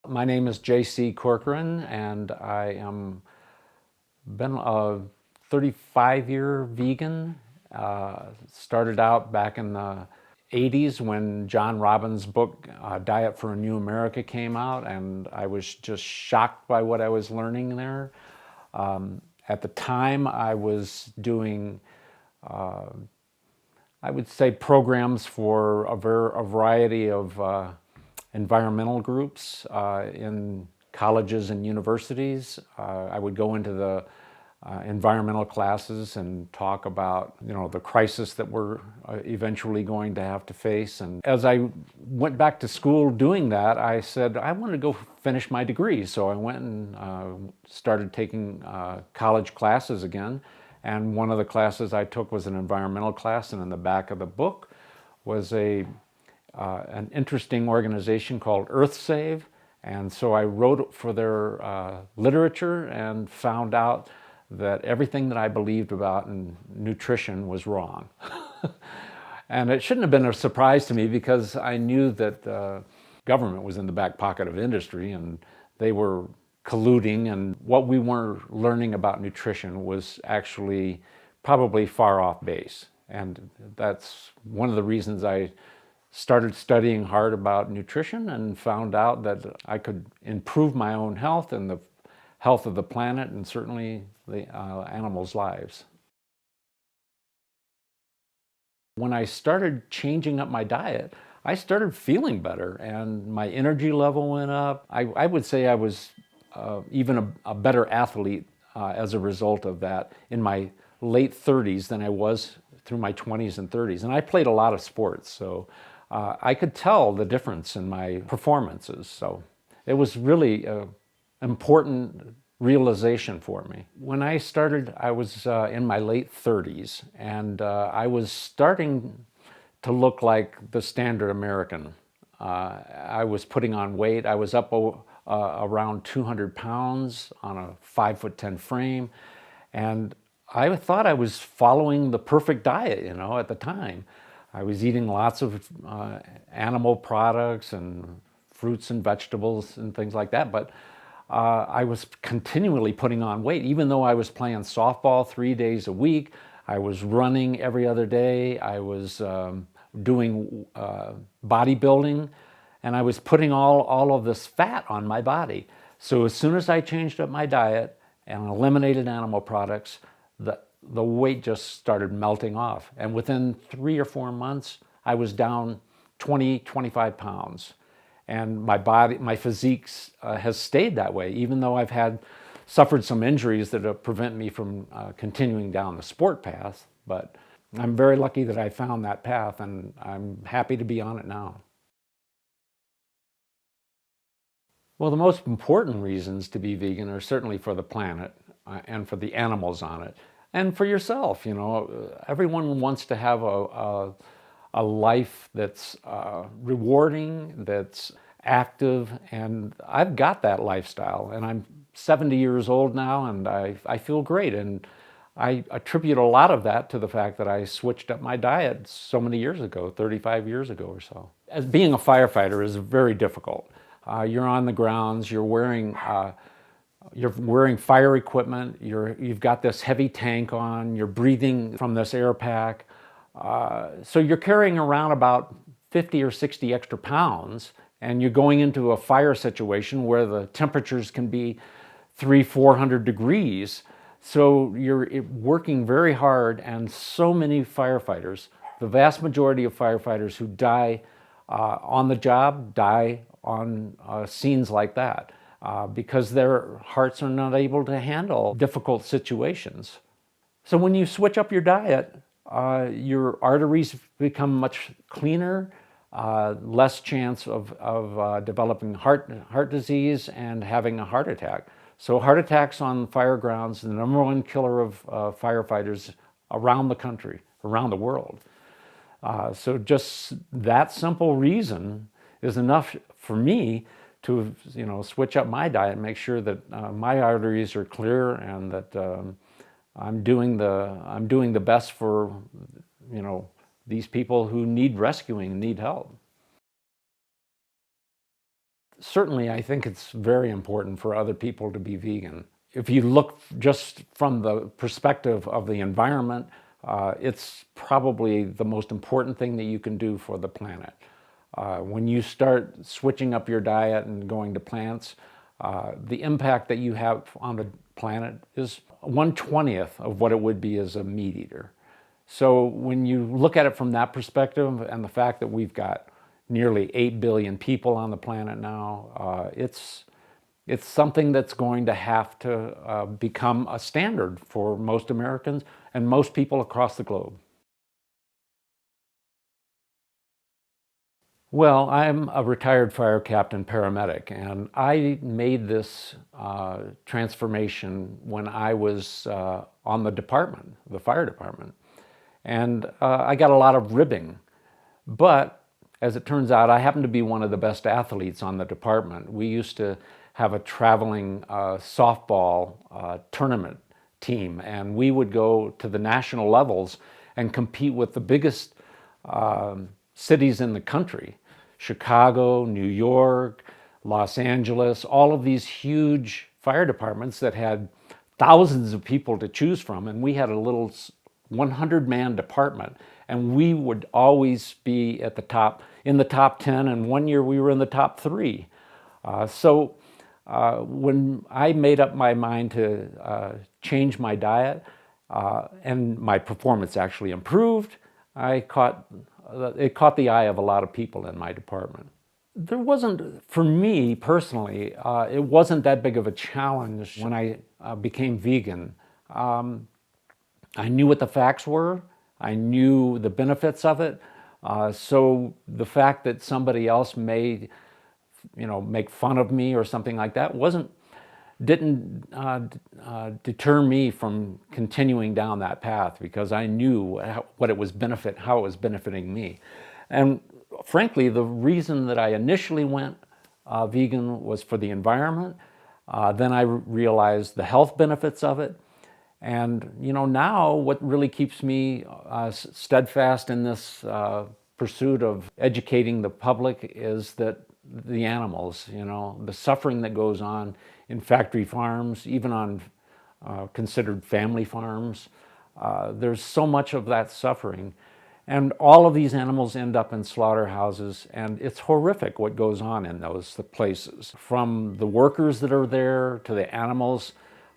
My name is JC Corcoran, and I am been a 35-year vegan. Started out back in the 80s when John Robbins' book Diet for a New America came out, and I was just shocked by what I was learning there. At the time, I was doing I would say programs for a variety of environmental groups in colleges and universities. I would go into the environmental classes and talk about, the crisis that we're eventually going to have to face. And as I went back to school doing that, I said, I want to go finish my degree. So I went and started taking college classes again. And one of the classes I took was an environmental class, and in the back of the book was an interesting organization called EarthSave. And so I wrote for their literature and found out that everything that I believed about in nutrition was wrong. And it shouldn't have been a surprise to me, because I knew that government was in the back pocket of industry and they were colluding, and what we were learning about nutrition was actually probably far off base. And that's one of the reasons I started studying hard about nutrition and found out that I could improve my own health and the health of the planet, and certainly the animals' lives. When I started changing up my diet, I started feeling better and my energy level went up. I would say I was even a better athlete as a result of that in my late 30s than I was through my 20s and 30s. And I played a lot of sports, so I could tell the difference in my performances. So it was really an important realization for me. When I started, I was in my late 30s, and I was starting to look like the standard American. I was putting on weight. I was up around 200 pounds on a 5'10" frame. And I thought I was following the perfect diet, at the time. I was eating lots of animal products and fruits and vegetables and things like that. But I was continually putting on weight, even though I was playing softball 3 days a week. I was running every other day. I was doing bodybuilding. And I was putting all of this fat on my body. So as soon as I changed up my diet and eliminated animal products, the weight just started melting off. And within 3 or 4 months, I was down 20, 25 pounds. And my physique has stayed that way, even though I've suffered some injuries that prevent me from continuing down the sport path. But I'm very lucky that I found that path, and I'm happy to be on it now. Well, the most important reasons to be vegan are certainly for the planet and for the animals on it, and for yourself. Everyone wants to have a life that's rewarding, that's active, and I've got that lifestyle. And I'm 70 years old now, and I feel great. And I attribute a lot of that to the fact that I switched up my diet so many years ago, 35 years ago or so. As being a firefighter is very difficult. You're on the grounds, you're wearing fire equipment, you've got this heavy tank on, you're breathing from this air pack. So you're carrying around about 50 or 60 extra pounds, and you're going into a fire situation where the temperatures can be 300-400 degrees. So you're working very hard, and so many firefighters, the vast majority of firefighters who die on the job, die on scenes like that because their hearts are not able to handle difficult situations. So when you switch up your diet, your arteries become much cleaner, less chance of developing heart disease and having a heart attack. So heart attacks on fire grounds are the #1 killer of firefighters around the country, around the world. So just that simple reason is enough for me to switch up my diet and make sure that my arteries are clear, and that I'm doing the best for these people who need rescuing, need help. Certainly, I think it's very important for other people to be vegan. If you look just from the perspective of the environment, it's probably the most important thing that you can do for the planet. When you start switching up your diet and going to plants, the impact that you have on the planet is 1/20th of what it would be as a meat eater. So when you look at it from that perspective, and the fact that we've got nearly 8 billion people on the planet now, it's something that's going to have to become a standard for most Americans and most people across the globe. Well, I'm a retired fire captain paramedic, and I made this transformation when I was on the department, the fire department. And I got a lot of ribbing. But as it turns out, I happen to be one of the best athletes on the department. We used to have a traveling softball tournament team, and we would go to the national levels and compete with the biggest cities in the country: Chicago, New York, Los Angeles, all of these huge fire departments that had thousands of people to choose from. And we had a little 100-man department, and we would always be at the top, in the top 10, and one year we were in the top 3. So when I made up my mind to change my diet, and my performance actually improved, it caught the eye of a lot of people in my department. There wasn't, for me personally, it wasn't that big of a challenge when I became vegan. I knew what the facts were. I knew the benefits of it. So the fact that somebody else may, make fun of me or something like that didn't deter me from continuing down that path, because I knew how it was benefiting me. And frankly, the reason that I initially went vegan was for the environment. Then I realized the health benefits of it. And now what really keeps me steadfast in this pursuit of educating the public is that the animals, the suffering that goes on in factory farms, even on considered family farms, there's so much of that suffering. And all of these animals end up in slaughterhouses, and it's horrific what goes on in those places. From the workers that are there to the animals,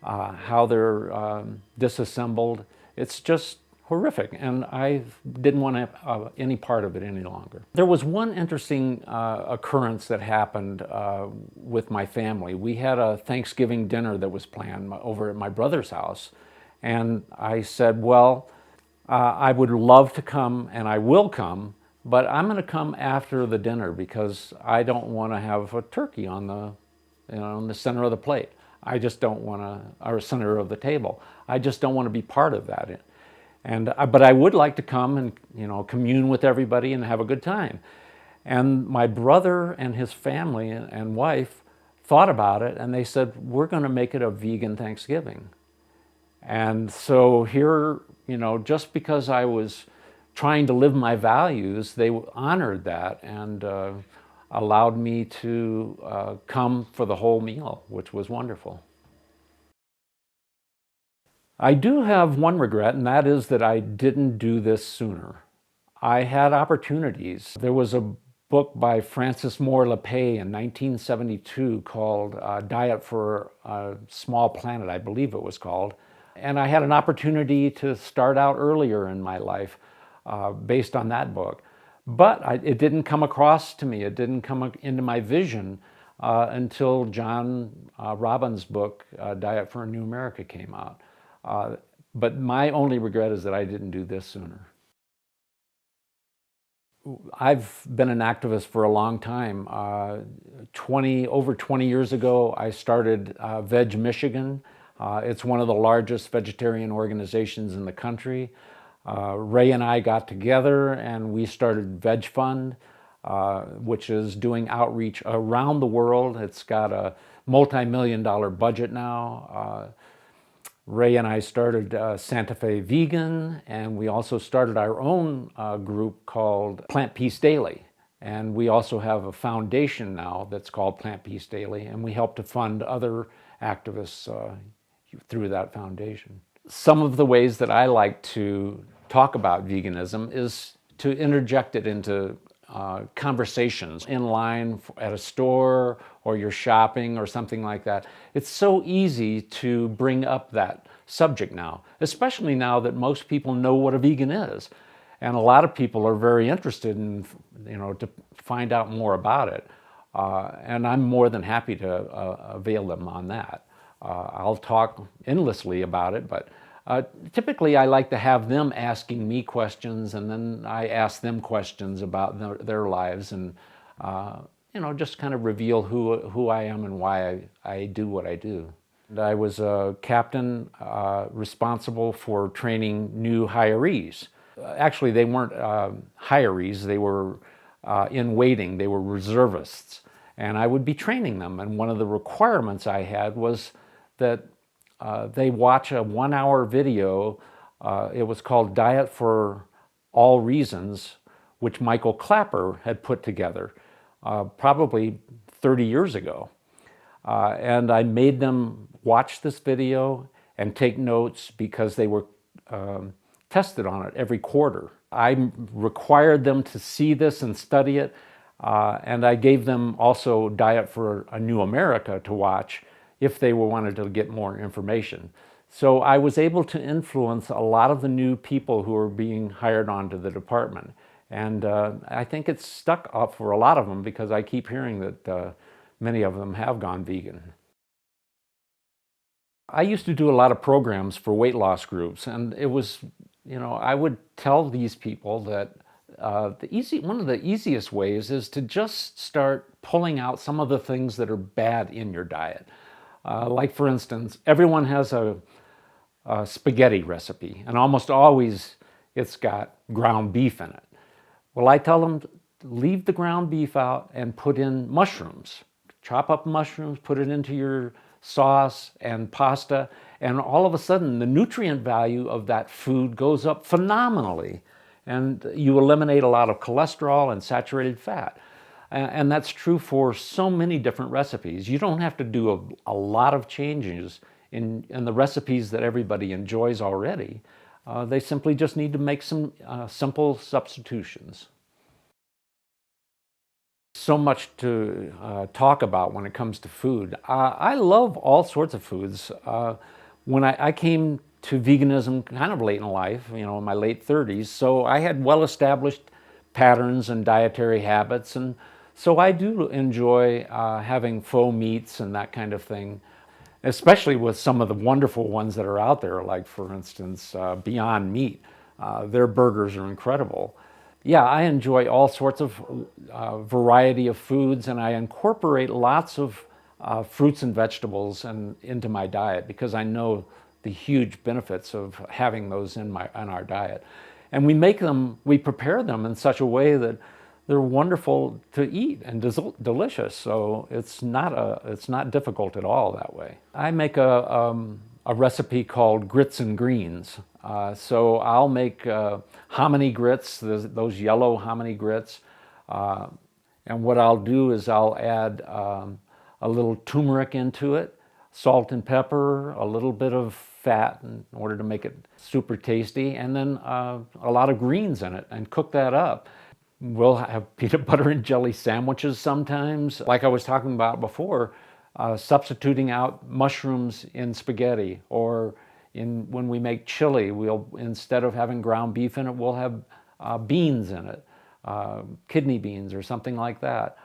how they're disassembled. It's just horrific, and I didn't want any part of it any longer. There was one interesting occurrence that happened with my family. We had a Thanksgiving dinner that was planned over at my brother's house, and I said, well, I would love to come, and I will come, but I'm going to come after the dinner because I don't want to have a turkey on the center of the plate. I just don't want to, or center of the table. I just don't want to be part of that. But I would like to come and commune with everybody and have a good time. And my brother and his family and wife thought about it, and they said, we're going to make it a vegan Thanksgiving. And so here, just because I was trying to live my values, they honored that and allowed me to come for the whole meal, which was wonderful. I do have one regret, and that is that I didn't do this sooner. I had opportunities. There was a book by Francis Moore Lappé in 1972 called Diet for a Small Planet, I believe it was called. And I had an opportunity to start out earlier in my life based on that book. But it didn't come across to me, it didn't come into my vision until John Robbins' book, Diet for a New America, came out. But my only regret is that I didn't do this sooner. I've been an activist for a long time. Over 20 years ago, I started Veg Michigan. It's one of the largest vegetarian organizations in the country. Rae and I got together and we started Veg Fund, which is doing outreach around the world. It's got a multi-million-dollar budget now. Rae and I started Santa Fe Vegan, and we also started our own group called Plant Peace Daily. And we also have a foundation now that's called Plant Peace Daily, and we help to fund other activists through that foundation. Some of the ways that I like to talk about veganism is to interject it into conversations in line at a store, or you're shopping or something like that. It's so easy to bring up that subject now, especially now that most people know what a vegan is. And a lot of people are very interested in, to find out more about it. And I'm more than happy to avail them on that. I'll talk endlessly about it, but typically I like to have them asking me questions, and then I ask them questions about their lives, and just kind of reveal who I am and why I do what I do. And I was a captain responsible for training new hirees. Actually, they weren't hirees, they were in waiting, they were reservists. And I would be training them, and one of the requirements I had was that they watch a 1-hour video. It was called Diet for All Reasons, which Michael Clapper had put together probably 30 years ago. And I made them watch this video and take notes because they were tested on it every quarter. I required them to see this and study it, and I gave them also Diet for a New America to watch if they wanted to get more information. So I was able to influence a lot of the new people who are being hired onto the department. And I think it's stuck up for a lot of them, because I keep hearing that many of them have gone vegan. I used to do a lot of programs for weight loss groups, and it was, I would tell these people that one of the easiest ways is to just start pulling out some of the things that are bad in your diet. Like, for instance, everyone has a spaghetti recipe, and almost always it's got ground beef in it. Well, I tell them, leave the ground beef out and put in mushrooms. Chop up mushrooms, put it into your sauce and pasta, and all of a sudden the nutrient value of that food goes up phenomenally, and you eliminate a lot of cholesterol and saturated fat. And that's true for so many different recipes. You don't have to do a lot of changes in the recipes that everybody enjoys already. They simply just need to make some simple substitutions. So much to talk about when it comes to food. I love all sorts of foods. When I came to veganism kind of late in life, in my late 30s, so I had well-established patterns and dietary habits, and so I do enjoy having faux meats and that kind of thing, especially with some of the wonderful ones that are out there, like, for instance, Beyond Meat. Their burgers are incredible. Yeah, I enjoy all sorts of variety of foods, and I incorporate lots of fruits and vegetables into my diet, because I know the huge benefits of having those in our diet. And we prepare them in such a way that they're wonderful to eat and delicious. So it's not difficult at all that way. I make a recipe called grits and greens. So I'll make hominy grits, those yellow hominy grits. And what I'll do is I'll add a little turmeric into it, salt and pepper, a little bit of fat in order to make it super tasty, and then a lot of greens in it, and cook that up. We'll have peanut butter and jelly sandwiches sometimes. Like I was talking about before, substituting out mushrooms in spaghetti, or when we make chili, instead of having ground beef in it, we'll have beans in it, kidney beans or something like that.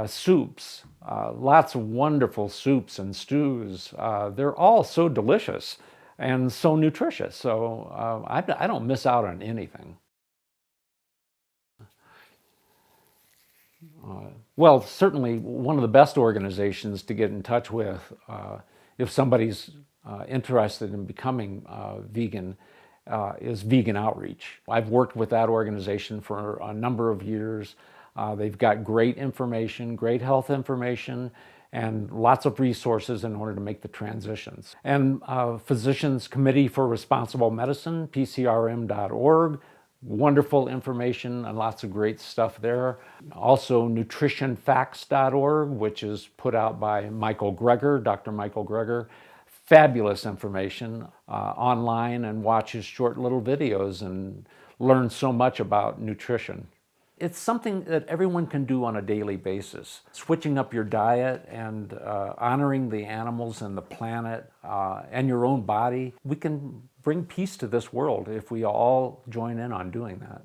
Soups, lots of wonderful soups and stews. They're all so delicious and so nutritious, so I don't miss out on anything. Well, certainly one of the best organizations to get in touch with if somebody's interested in becoming vegan is Vegan Outreach. I've worked with that organization for a number of years. They've got great information, great health information, and lots of resources in order to make the transitions. And Physicians Committee for Responsible Medicine, PCRM.org, wonderful information and lots of great stuff there. Also nutritionfacts.org, which is put out by Michael Greger, Dr. Michael Greger. Fabulous information online, and watch his short little videos and learn so much about nutrition. It's something that everyone can do on a daily basis. Switching up your diet and honoring the animals and the planet and your own body. We can bring peace to this world if we all join in on doing that.